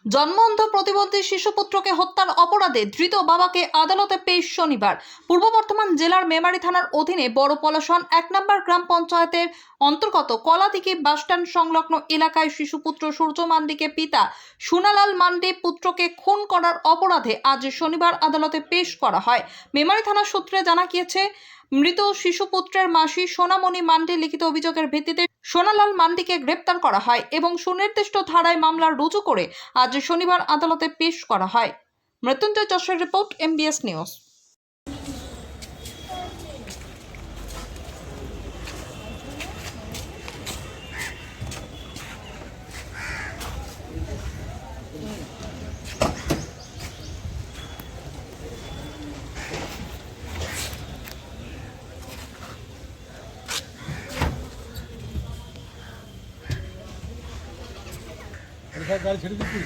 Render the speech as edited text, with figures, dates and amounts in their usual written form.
জন্মঅন্ধ প্রতিবন্ধী শিশুপুত্রকে হত্যার অপরাধে ধৃত বাবাকে আদালতে পেশ শনিবার। পূর্ব বর্ধমান জেলার মেমারি থানার অধীনে বড় পলাশন 1 নম্বর গ্রাম পঞ্চায়েতের অন্তর্গত কলাদিঘি বাসস্ট্যান্ড সংলগ্ন এলাকায় শিশুপুত্র সূর্য মান্ডিকে পিতা সোনালাল মান্ডি পুত্রকে খুন করার অপরাধে আজ শনিবার আদালতে পেশ করা হয়। মেমারি থানা সূত্রে জানা গিয়েছে, মৃত শিশুপুত্রের মাসি সোনামণি মান্ডি লিখিত অভিযোগের ভিত্তিতে সোনালাল মান্ডিকে গ্রেপ্তার করা হয় এবং সুনির্দিষ্ট ধারায় মামলা রুজু করে আজ শনিবার আদালতে পেশ করা হয়। মৃত্যুঞ্জয় যশের রিপোর্ট, MBS নিউজ। গাড়ি ছেড়ে দিচ্ছি।